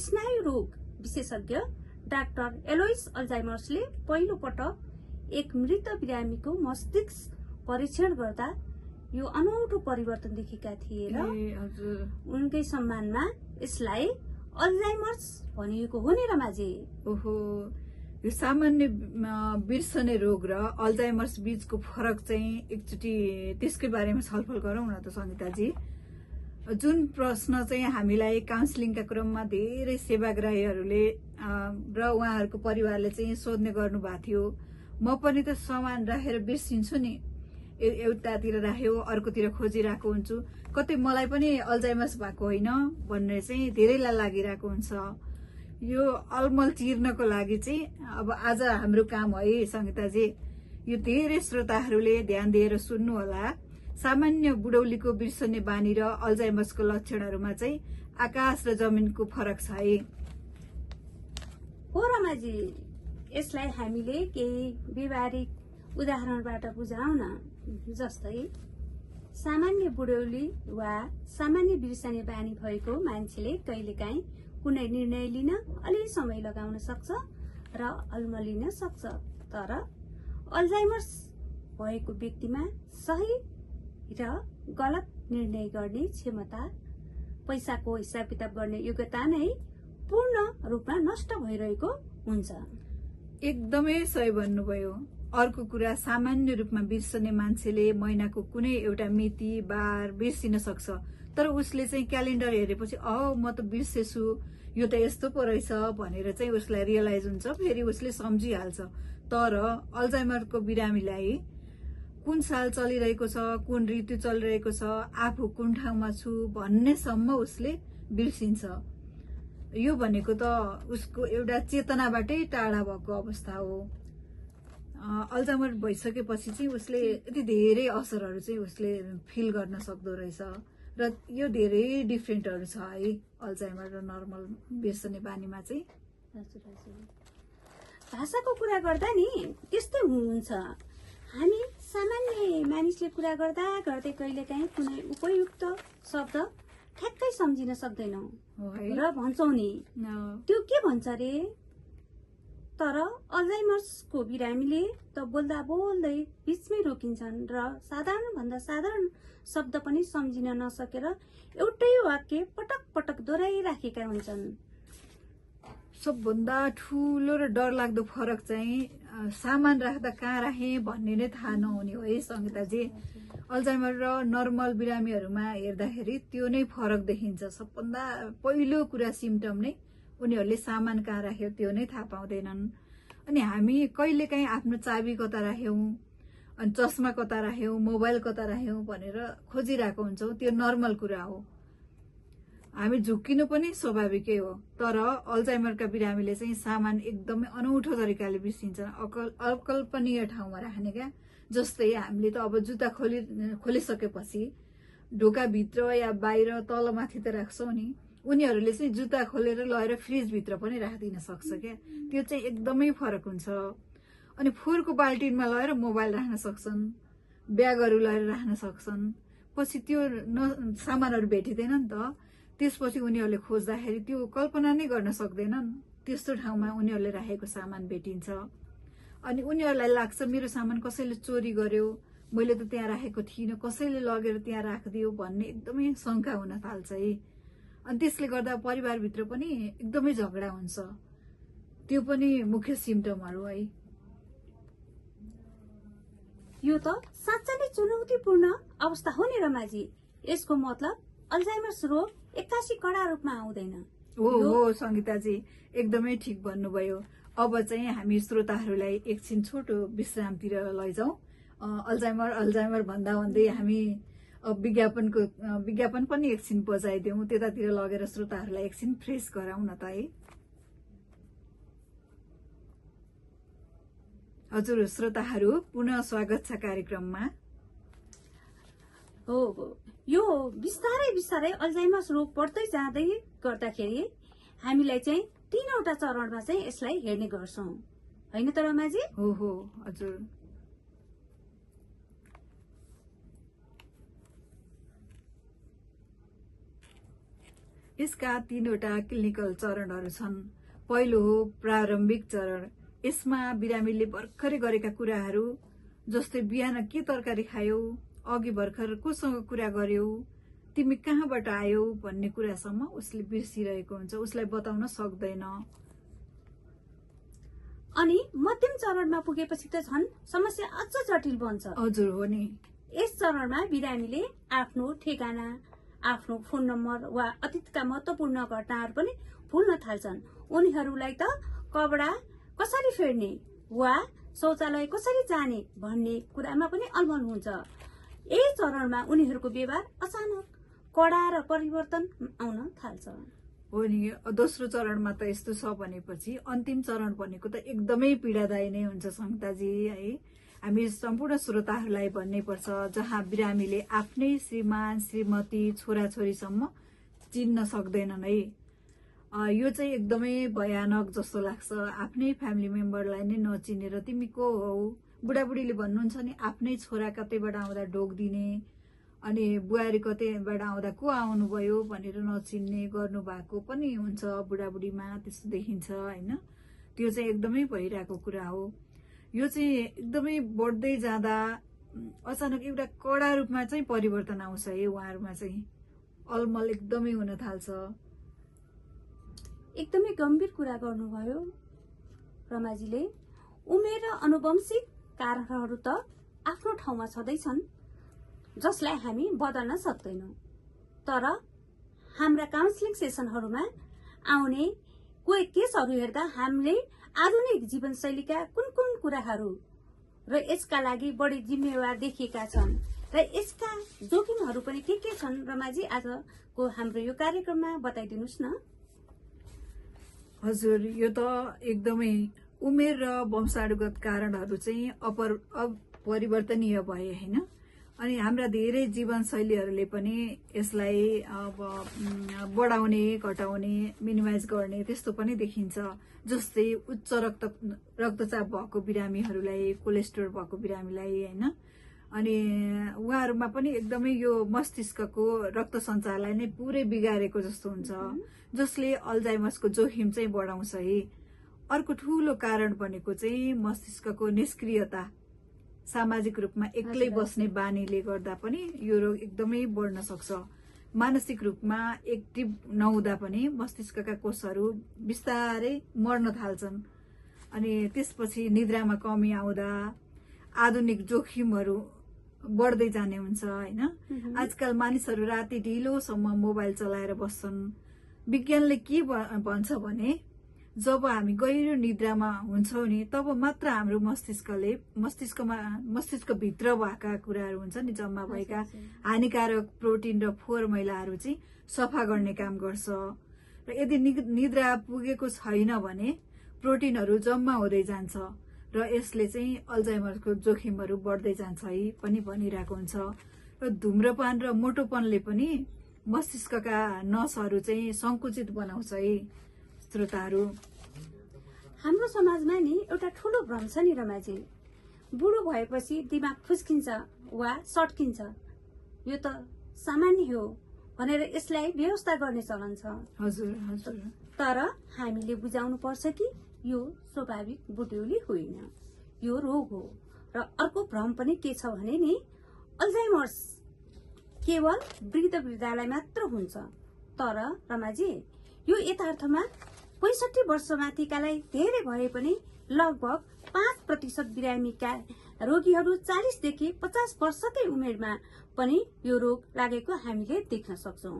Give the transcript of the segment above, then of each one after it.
स्नायु रोग विशेषज्ञ डाक्टर एलोइस अल्जाइमर्सले पहिलो पटक एक मृत बिरामीको मस्तिष्क परीक्षण गर्दा यो अनौठो परिवर्तन देखेका थिए र उनकै सम्मानमा यसलाई अल्जाइमर्स भनिएको हो नि रमाजी। ओहो, यो सामान्य बिर्सने रोग र अल्जाइमर्स बीचको फरक चाहिँ एकचोटि त्यसकै बारेमा छलफल गरौँ न त सङ्गीताजी। जुन प्रश्न चाहिँ हामीलाई काउन्सिलिङका क्रममा धेरै सेवाग्राहीहरूले र उहाँहरूको परिवारले चाहिँ सोध्ने गर्नुभएको थियो। म पनि त सामान राखेर बिर्सिन्छु नि, एउटातिर राख्यो अर्कोतिर खोजिरहेको हुन्छु, कतै मलाई पनि अल्जाइमर्स भएको होइन भन्ने चाहिँ धेरैलाई लागिरहेको हुन्छ। यो अलमल चिर्नको लागि चाहिँ अब आज हाम्रो काम है सङ्गीताजी, यो धेरै श्रोताहरूले ध्यान दिएर सुन्नु होला। सामान्य बुढौलीको बिर्सने बानी र अल्जाइमर्सको लक्षणहरूमा चाहिँ आकाश र जमिनको फरक छ है। हो रमाजी, यसलाई हामीले केही व्यवहारिक उदाहरणबाट बुझाउँ न। जस्तै सामान्य बुढौली वा सामान्य बिर्सने बानी भएको मान्छेले कहिलेकाहीँ कुनै निर्णय लिन अलि समय लगाउन सक्छ र अल्मलिन सक्छ, तर अल्जाइमर्स भएको व्यक्तिमा सही र गलत निर्णय गर्ने क्षमता, पैसाको हिसाब किताब गर्ने योग्यता नै पूर्ण रूपमा नष्ट भइरहेको हुन्छ। एकदमै सही भन्नुभयो। अर्को कुरा, सामान्य रूपमा बिर्सने मान्छेले महिनाको कुनै एउटा मिति बार बिर्सिन सक्छ, तर उसले चाहिँ क्यालेन्डर हेरेपछि म त बिर्सेछु, यो त यस्तो पो रहेछ भनेर चाहिँ उसलाई रियलाइज हुन्छ, फेरि उसले सम्झिहाल्छ। तर अल्जाइमरको बिरामीलाई कुन साल चलिरहेको छ, कुन ऋतु चलिरहेको छ, आफू कुन ठाउँमा छु भन्नेसम्म उसले बिर्सिन्छ। यो भनेको त उसको एउटा चेतनाबाटै टाढा भएको अवस्था हो। अल्जाइमर भइसकेपछि चाहिँ उसले यति धेरै असरहरू चाहिँ उसले फिल गर्न सक्दो रहेछ र यो धेरै डिफ्रेन्टहरू छ है अल्जाइमर र नर्मल बिर्सने बानीमा चाहिँ। भाषाको कुरा गर्दा नि त्यस्तै हुन्छ। हामी सामान्य मानिसले कुरा गर्दा गर्दै कहिलेकाहीँ कुनै उपयुक्त शब्द ठ्याक्कै सम्झिन सक्दैनौँ र भन्छौँ नि त्यो के भन्छ रे। तर अल्जाइमर्सको बिरामीले त बोल्दा बोल्दै बिचमै रोकिन्छन् र साधारण भन्दा साधारण शब्द पनि सम्झिन नसकेर एउटै वाक्य पटक पटक दोहोऱ्याइराखेका हुन्छन्। सबभन्दा ठुलो र डरलाग्दो फरक चाहिँ सामान राख्दा कहाँ राखे भन्ने नै थाहा नहुने हो है सङ्गीताजी। अल्जाइमर र नर्मल बिरामीहरूमा हेर्दाखेरि त्यो नै फरक देखिन्छ। सबभन्दा पहिलो कुरा सिम्टम नै उनीहरूले सामान कहाँ राख्यो त्यो नै थाहा पाउँदैनन्। अनि हामी कहिलेकाहीँ आफ्नो चाबी कता राख्यौँ, अनि चस्मा कता राख्यौँ, मोबाइल कता राख्यौँ भनेर खोजिरहेको हुन्छौँ, त्यो नर्मल कुरा हो। हामी झुक्किनु पनि स्वाभाविकै हो। तर अल्जाइमरका बिरामीले चाहिँ सामान एकदमै अनौठो तरिकाले बिर्सिन्छन्, अकल्पनीय ठाउँमा राख्ने क्या। जस्तै हामीले त अब जुत्ता खोलिसकेपछि ढोकाभित्र या बाहिर तलमाथि त राख्छौँ नि, उनीहरूले चाहिँ जुत्ता खोलेर लगेर फ्रिजभित्र पनि राखिदिन सक्छ क्या। त्यो चाहिँ एकदमै फरक हुन्छ। अनि फोहोरको बाल्टिनमा लगेर मोबाइल राख्न सक्छन्, ब्यागहरू लगेर राख्न सक्छन्, पछि त्यो सामानहरू भेटिँदैन नि त। त्यसपछि उनीहरूले खोज्दाखेरि त्यो कल्पना नै गर्न सक्दैनन् त्यस्तो ठाउँमा उनीहरूले राखेको सामान भेटिन्छ। अनि उनीहरूलाई लाग्छ मेरो सामान कसैले चोरी गर्यो, मैले त त्यहाँ राखेको थिइनँ, कसैले लगेर त्यहाँ राखिदियो भन्ने एकदमै शङ्का हुन थाल्छ है। अनि त्यसले गर्दा परिवारभित्र पनि एकदमै झगडा हुन्छ। त्यो पनि मुख्य सिम्टमहरू है। यो त साँच्चै नै चुनौतीपूर्ण अवस्था हो नि रमाजी। यसको मतलब अल्जाइमर्स रोग एक्कासी कडा रूपमा आउँदैन। हो सङ्गीताजी, एकदमै ठिक भन्नुभयो। अब चाहिँ हामी श्रोताहरूलाई एकछिन छोटो विश्रामतिर लैजाउँ। अल्जाइमर भन्दा भन्दै हामी विज्ञापन पनि एकछिन बजाइदिउँ, त्यतातिर लगेर श्रोताहरूलाई एकछिन फ्रेस गराउँ न त है। हजुर श्रोताहरू, पुनः स्वागत छ कार्यक्रममा। हो यो बिस्तारै अल्जाइमर्स रोग बढ्दै जाँदै गर्दाखेरि हामीलाई चाहिँ 3वटा चरणमा चाहिँ यसलाई हेर्ने गर्छौं, होइन त रमाजी? हो हजुर। यसका 3वटा क्लिनिकल चरणहरू छन्। पहिलो हो प्रारम्भिक चरण। यसमा बिरामीले भर्खरै गरेका कुराहरू जस्तै बिहान के तरकारी खायौ, अघि भर्खर कोसँग कुरा गर्यौ, तिमी कहाँबाट आयौ भन्ने कुरासम्म उसले बिर्सिरहेको हुन्छ, उसलाई बताउन सक्दैन। अनि मध्यम चरणमा पुगेपछि त झन् समस्या अझ जटिल बन्छ। हजुर हो नि। यस चरणमा बिरामीले आफ्नो ठेगाना, आफ्नो फोन नम्बर वा अतीतका महत्वपूर्ण घटनाहरू पनि भुल्न थाल्छन्। उनीहरूलाई त कपडा कसरी फेर्ने वा शौचालय कसरी जाने भन्ने कुरामा पनि अलमल हुन्छ। यही चरणमा उनीहरूको व्यवहार अचानक कडा र परिवर्तन आउन थाल्छ। हो नि। दोस्रो चरणमा त यस्तो छ भनेपछि अन्तिम चरण भनेको त एकदमै पीडादायी नै हुन्छ सङ्गीताजी है। हामी सम्पूर्ण श्रोताहरूलाई भन्नै पर्छ, जहाँ बिरामीले आफ्नै श्रीमान, श्रीमती, छोराछोरीसम्म चिन्न सक्दैनन् है। यो चाहिँ एकदमै भयानक जस्तो लाग्छ। आफ्नै फ्यामिली मेम्बरलाई नै नचिनेर तिमी को हौ, बुढाबुढीले भन्नुहुन्छ नि आफ्नै छोरा कतैबाट आउँदा ढोक दिने, अनि बुहारी कतैबाट आउँदा को आउनुभयो भनेर नचिन्ने गर्नु भएको पनि हुन्छ। बुढाबुढीमा त्यस्तो देखिन्छ होइन। त्यो चाहिँ एकदमै भइरहेको कुरा हो। यो चाहिँ एकदमै बढ्दै जाँदा अचानक एउटा कडा रूपमा चाहिँ परिवर्तन आउँछ है। उहाँहरूमा चाहिँ अलमल एकदमै हुन थाल्छ। एकदमै गम्भीर कुरा गर्नुभयो रमाजीले। उमेर र अनुवंशिक कारणहरू त आफ्नो ठाउँमा छँदैछन्, जसलाई हामी बदल्न सक्दैनौँ। तर हाम्रा काउन्सिलिङ सेसनहरूमा आउने कोही केसहरू हेर्दा हामीले आधुनिक जीवनशैलीका कुन कुन कुराहरू र यसका लागि बढी जिम्मेवार देखिएका छन् र यसका जोखिमहरू पनि के छन् रमाजी, आजको हाम्रो यो कार्यक्रममा बताइदिनुहोस् न। हजुर, यो त एकदमै उमेर र वंशानुगत कारणहरू चाहिँ अपरिवर्तनीय भए होइन। अनि हाम्रा धेरै जीवनशैलीहरूले पनि यसलाई अब बढाउने, घटाउने, मिनिमाइज गर्ने त्यस्तो पनि देखिन्छ। जस्तै उच्च रक्तचाप भएको बिरामीहरूलाई, कोलेस्ट्रोल भएको बिरामीलाई होइन। अनि उहाँहरूमा पनि एकदमै यो मस्तिष्कको रक्त सञ्चारलाई नै पुरै बिगारेको जस्तो हुन्छ, जसले अल्जाइमर्सको जोखिम चाहिँ बढाउँछ है। अर्को ठूलो कारण भनेको चाहिँ मस्तिष्कको निष्क्रियता। सामाजिक रूपमा एक्लै बस्ने बानीले गर्दा पनि यो रोग एकदमै बढ्न सक्छ। मानसिक रूपमा एक्टिभ नहुँदा पनि मस्तिष्कका कोषहरू बिस्तारै मर्न थाल्छन्। अनि त्यसपछि निद्रामा कमी आउँदा आधुनिक जोखिमहरू बढ्दै जाने हुन्छ होइन। आजकल मानिसहरू राति ढिलोसम्म मोबाइल चलाएर बस्छन्। विज्ञानले के भन्छ भने जब हामी गहिरो निद्रामा हुन्छौँ नि, तब मात्र हाम्रो मस्तिष्कभित्र भएका कुराहरू हुन्छ नि, जम्मा भएका हानिकारक प्रोटिन र फोहोर मैलाहरू चाहिँ सफा गर्ने काम गर्छ। र यदि निद्रा पुगेको छैन भने प्रोटिनहरू जम्मा हुँदै जान्छ र यसले चाहिँ अल्जाइमरको जोखिमहरू बढ्दै जान्छ है पनि भनिरहेको हुन्छ। र धुम्रपान र मोटोपनले पनि मस्तिष्कका नसहरू चाहिँ संकुचित बनाउँछ है श्रोताहरू। हाम्रो समाजमा नि एउटा ठूलो भ्रम छ नि रमाजी, बुढो भएपछि दिमाग फुस्किन्छ वा सट्किन्छ, यो त सामान्य हो भनेर यसलाई व्यवस्था गर्ने चलन छ। हजुर हजुर। तर हामीले बुझाउनु पर्छ कि यो स्वाभाविक बुढ्यौली होइन, यो रोग हो। र अर्को भ्रम पनि के छ भने नि, अल्जाइमर्स केवल वृद्धलाई मात्र हुन्छ। तर रमाजी, यो यथार्थमा 65 वर्षमाथिकालाई धेरै भए पनि लगभग 5% बिरामीका रोगीहरू 40 देखि 50 वर्षकै उमेरमा पनि यो रोग लागेको हामीले देख्न सक्छौं,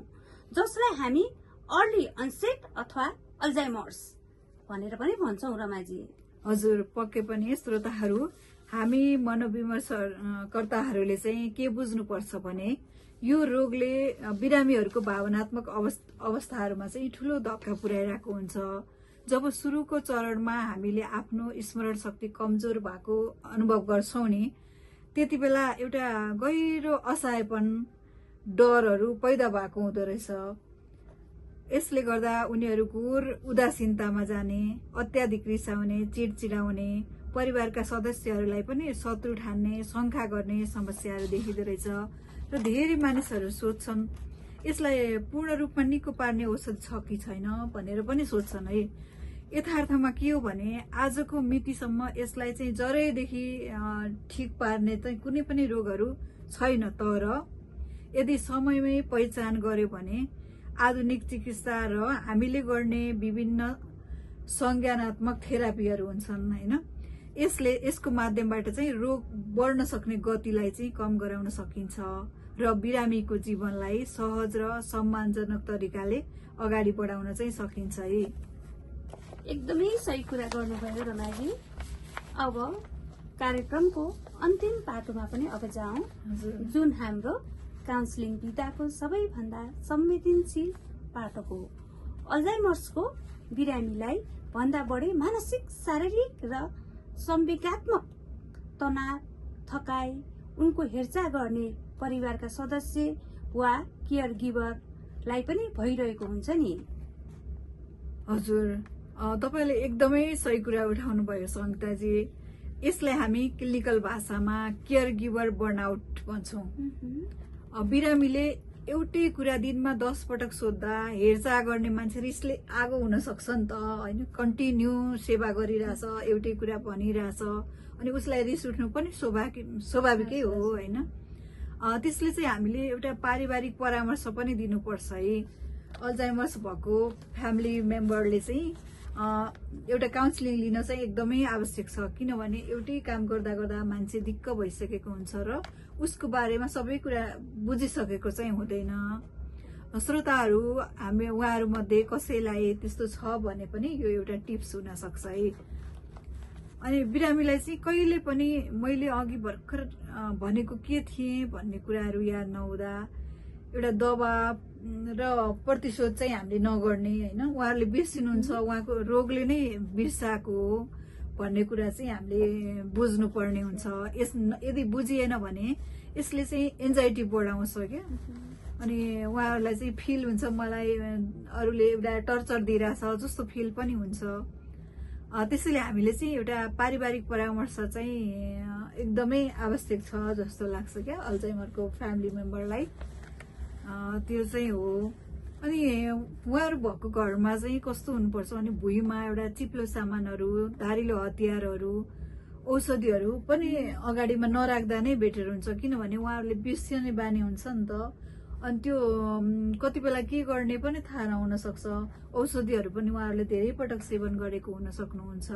जसलाई हामी अर्ली अनसेट अथवा अल्जाइमर्स भनेर पनि भन्छौं रमाजी। हजुर, पक्कै पनि श्रोताहरू, हामी मनोविमर्शकर्ताहरूले चाहिँ के बुझ्नुपर्छ भने यो रोगले बिरामीहरूको भावनात्मक अवस्थाहरूमा चाहिँ ठूलो धक्का पुर्याइरहेको हुन्छ। जब सुरुको चरणमा हामीले आफ्नो स्मरण शक्ति कमजोर भएको अनुभव गर्छौं नि, त्यति बेला एउटा गहिरो असहायपन, डरहरू पैदा भएको हुँदो रहेछ। यसले गर्दा उनीहरू घोर उदासीनतामा जाने, अत्याधिक रिसाउने, चिडचिडाउने, परिवारका सदस्यहरूलाई पनि शत्रु ठान्ने, शंका गर्ने समस्याहरू देखिँदो रहेछ। र धेरै मानिसहरू सोध्छन् यसलाई पूर्ण रूपमा निको पार्ने औषध छ कि छैन भनेर पनि सोध्छन् है। यथार्थमा के हो भने आजको मितिसम्म यसलाई चाहिँ जरैदेखि ठिक पार्ने चाहिँ कुनै पनि रोगहरू छैन। तर यदि समयमै पहिचान गर्यो भने आधुनिक चिकित्सा र हामीले गर्ने विभिन्न संज्ञानात्मक थेरापीहरू हुन्छन् होइन, यसको माध्यमबाट चाहिँ रोग बढ्न सक्ने गतिलाई चाहिँ कम गराउन सकिन्छ र बिरामीको जीवनलाई सहज र सम्मानजनक तरिकाले अगाडि बढाउन चाहिँ सकिन्छ है। एकदमै सही कुरा गर्नुभयो रमाजी। अब कार्यक्रमको अन्तिम पाटोमा पनि अब जाउँ, जुन हाम्रो काउन्सिलिङ विधाको सबैभन्दा संवेदनशील पाटो हो। अल्जाइमर्सको बिरामीलाई भन्दा बढी मानसिक, शारीरिक र संवेगात्मक तनाव, थकाइ, उनको हेरचाह गर्ने परिवारका सदस्य वा केयर गिभरलाई पनि भइरहेको हुन्छ नि। हजुर, तपाईले एकदमै सही कुरा उठाउनु भयो सङ्गीताजी। यसलाई हामी क्लिनिकल भाषामा केयर गिभर बर्नआउट भन्छौँ। बिरामीले एउटै कुरा दिनमा 10 पटक सोद्धा हेरचाह गर्ने मान्छे रिसले आगो हुन सक्छ नि त होइन। कन्टिन्यू सेवा गरिरहेछ, एउटै कुरा भनिरहेछ, अनि उसलाई रिस उठ्नु पनि स्वाभाविकै हो होइन। त्यसले चाहिँ हामीले एउटा पारिवारिक परामर्श पनि दिनुपर्छ है। अल्जाइमर्स भएको फ्यामिली मेम्बरले चाहिँ एउटा काउन्सिलिङ लिन चाहिँ एकदमै आवश्यक छ। किनभने एउटै काम गर्दा गर्दा मान्छे दिक्क भइसकेको हुन्छ र उसको बारेमा सबै कुरा बुझिसकेको चाहिँ हुँदैन। श्रोताहरू हामी उहाँहरू मध्ये कसैलाई त्यस्तो छ भने पनि यो एउटा टिप्स हुन सक्छ है। अनि बिरामीलाई चाहिँ कहिले पनि मैले अघि भर्खर भनेको के थिएँ भन्ने कुराहरू याद नहुँदा एउटा दबाब र प्रतिशोध चाहिँ हामीले नगर्ने होइन। उहाँहरूले बिर्सिनुहुन्छ, उहाँको रोगले नै बिर्साएको हो भन्ने कुरा चाहिँ हामीले बुझ्नुपर्ने हुन्छ। यदि बुझिएन भने यसले चाहिँ एन्जाइटी बढाउँछ क्या। अनि उहाँहरूलाई चाहिँ फिल हुन्छ मलाई अरूले एउटा टर्चर दिइरहेछ जस्तो फिल पनि हुन्छ। त्यसैले हामीले चाहिँ एउटा पारिवारिक परामर्श चाहिँ एकदमै आवश्यक छ जस्तो लाग्छ क्या अल्जाइमरको फ्यामिली मेम्बरलाई। त्यो चाहिँ हो। अनि उहाँहरू भएको घरमा चाहिँ कस्तो हुनुपर्छ भने भुइँमा एउटा चिप्लो सामानहरू, धारिलो हतियारहरू, औषधिहरू पनि अगाडिमा नराख्दा नै बेटर हुन्छ। किनभने उहाँहरूले बिर्सिने बानी हुन्छ नि त। अनि त्यो कति बेला के गर्ने पनि थाहा नहुन सक्छ। औषधिहरू पनि उहाँहरूले धेरै पटक सेवन गरेको हुन सक्नुहुन्छ।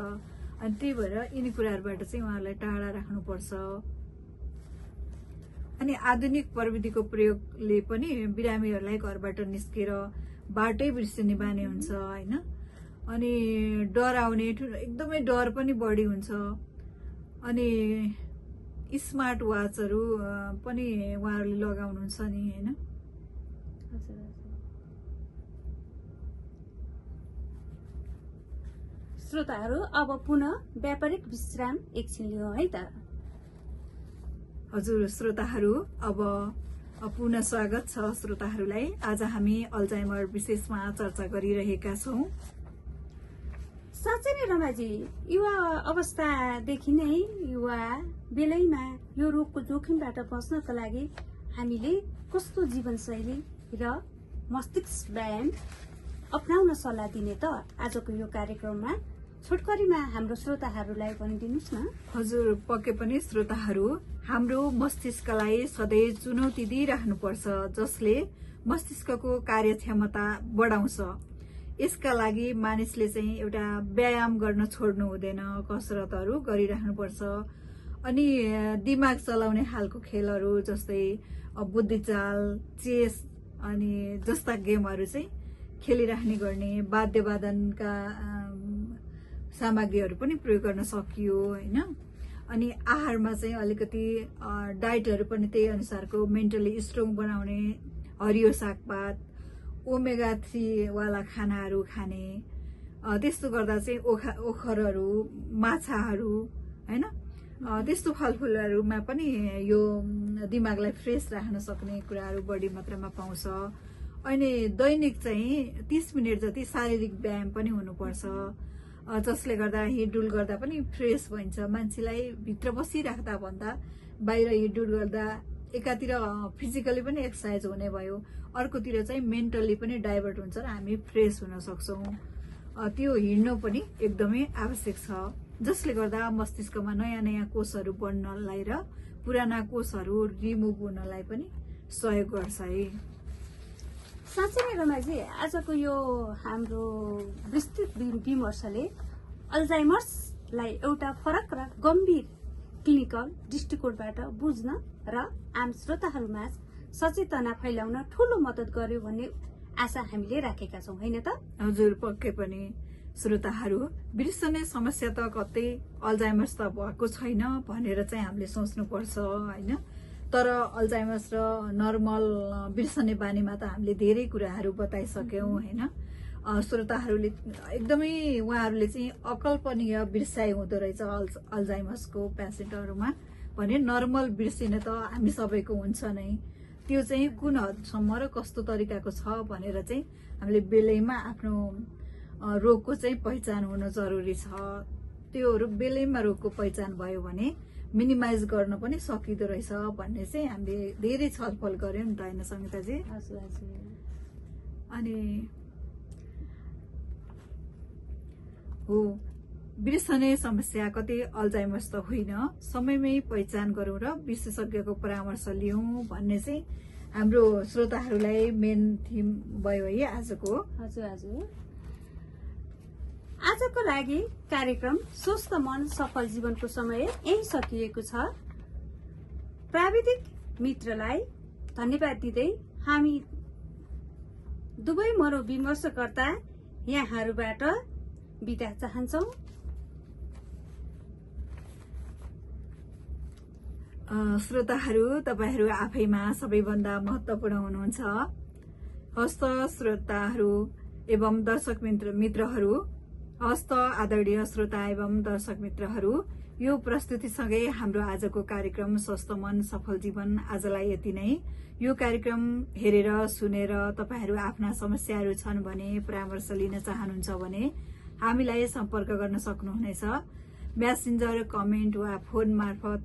अनि त्यही भएर यिनी कुराहरूबाट चाहिँ उहाँहरूलाई टाढा राख्नुपर्छ। अनि आधुनिक प्रविधिको प्रयोगले पनि बिरामीहरूलाई घरबाट निस्केर बाटै बिर्सिने बानी हुन्छ होइन। अनि डर आउने, एकदमै डर पनि बढी हुन्छ। अनि स्मार्ट वाचहरू पनि उहाँहरूले लगाउनुहुन्छ नि होइन। श्रोताहरू अब पुनः व्यापारिक विश्राम एकछिन लियौँ है त। हजुर श्रोताहरू, अब पुनः स्वागत छ श्रोताहरूलाई। आज हामी अल्जाइमर विशेषमा चर्चा गरिरहेका छौँ। साँच्चै नै रमाजी, युवा अवस्थादेखि नै युवा बेलैमा यो रोगको जोखिमबाट बच्नका लागि हामीले कस्तो जीवनशैली र मस्तिष्क व्यायाम अपनाउन सल्लाह दिने त आजको यो कार्यक्रममा छोटकरीमा हाम्रो श्रोताहरूलाई भनिदिनुहोस् न। हजुर, पक्कै पनि श्रोताहरू, हाम्रो मस्तिष्कलाई सधैँ चुनौती दिइराख्नुपर्छ जसले मस्तिष्कको कार्यक्षमता बढाउँछ। यसका लागि मानिसले चाहिँ एउटा व्यायाम गर्न छोड्नु हुँदैन, कसरतहरू गरिराख्नुपर्छ। अनि दिमाग चलाउने खालको खेलहरू जस्तै बुद्धिचाल, चेस अनि जस्ता गेमहरू चाहिँ खेलिराख्ने गर्ने, वाद्यवादनका सामग्रीहरू पनि प्रयोग गर्न सकियो होइन। अनि आहारमा चाहिँ अलिकति डाइटहरू पनि त्यही अनुसारको मेन्टली स्ट्रङ बनाउने, हरियो सागपात, ओमेगा 3 वाला खानाहरू खाने, त्यस्तो गर्दा चाहिँ ओखरहरू, माछाहरू होइन, त्यस्तो फलफुलहरूमा पनि यो दिमागलाई फ्रेस राख्न सक्ने कुराहरू बढी मात्रामा पाउँछ। अनि दैनिक चाहिँ 30 मिनट जति शारीरिक व्यायाम पनि हुनुपर्छ, जसले गर्दा हिँडडुल गर्दा पनि फ्रेस भइन्छ। मान्छेलाई भित्र बसिराख्दा भन्दा बाहिर हिँडडुल गर्दा एकातिर फिजिकली पनि एक्सर्साइज हुने भयो, अर्कोतिर चाहिँ मेन्टल्ली पनि डाइभर्ट हुन्छ र हामी फ्रेस हुन सक्छौँ। त्यो हिँड्नु पनि एकदमै आवश्यक छ, जसले गर्दा मस्तिष्कमा नयाँ नयाँ कोषहरू बढ्नलाई र पुराना कोषहरू रिमुभ हुनलाई पनि सहयोग गर्छ है। साँच्चै नै रमाजी, आजको यो हाम्रो विस्तृत विमर्शले अल्जाइमर्सलाई एउटा फरक र गम्भीर क्लिनिकल दृष्टिकोणबाट बुझ्न र आम श्रोताहरूमा सचेतना फैलाउन ठूलो मद्दत गर्यो भन्ने आशा हामीले राखेका छौँ, होइन त? हजुर, पक्कै पनि। श्रोताहरू, बिर्सने समस्या त कतै अल्जाइमर्स त भएको छैन भनेर चाहिँ हामीले सोच्नुपर्छ, होइन? तर अल्जाइमर्स र नर्मल बिर्सने बानीमा त हामीले धेरै कुराहरू बताइसक्यौँ, होइन? श्रोताहरूले एकदमै उहाँहरूले चाहिँ अकल्पनीय बिर्साइ हुँदो रहेछ अल्जाइमर्सको पेसेन्टहरूमा भने नर्मल बिर्सिने त हामी सबैको हुन्छ नै। त्यो चाहिँ कुन हदसम्म र कस्तो तरिकाको छ भनेर चाहिँ हामीले बेलैमा आफ्नो रोगको चाहिँ पहिचान हुन जरुरी छ। त्योहरू बेलैमा रोगको पहिचान भयो भने मिनिमाइज गर्न पनि सकिँदो रहेछ भन्ने चाहिँ हामीले धेरै छलफल गर्यौँ नि त, होइन सङ्गीताजी? हजुर हजुर। अनि हो, बिर्सने समस्या कतै अल्जाइमर्स त होइन, समयमै पहिचान गरौँ र विशेषज्ञको परामर्श लियौँ भन्ने चाहिँ हाम्रो श्रोताहरूलाई मेन थिम भयो है आजको। हजुर हजुर। आजको लागि कार्यक्रम स्वस्थ मन सफल जीवनको समय यही सकिएको छ। प्राविधिक मित्रलाई धन्यवाद दिँदै हामी दुवै मनोविमर्शकर्ता यहाँहरूबाट बिदा चाहन्छौँ। श्रोताहरू, तपाईहरू आफैमा सबैभन्दा महत्त्वपूर्ण हुनुहुन्छ। हस्त श्रोताहरू एवं दर्शक मित्रहरू, हस्त आदरणीय श्रोता एवं दर्शक मित्रहरू, यो प्रस्तुतिसँगै हाम्रो आजको कार्यक्रम स्वस्थ मन सफल जीवन आजलाई यति नै। यो कार्यक्रम हेरेर सुनेर तपाईहरू आफ्ना समस्याहरू छन् भने, परामर्श लिन चाहनुहुन्छ भने हामीलाई सम्पर्क गर्न सक्नुहुनेछ। म्यासेन्जर, कमेन्ट वा फोन मार्फत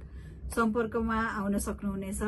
सम्पर्कमा आउन सक्नुहुनेछ।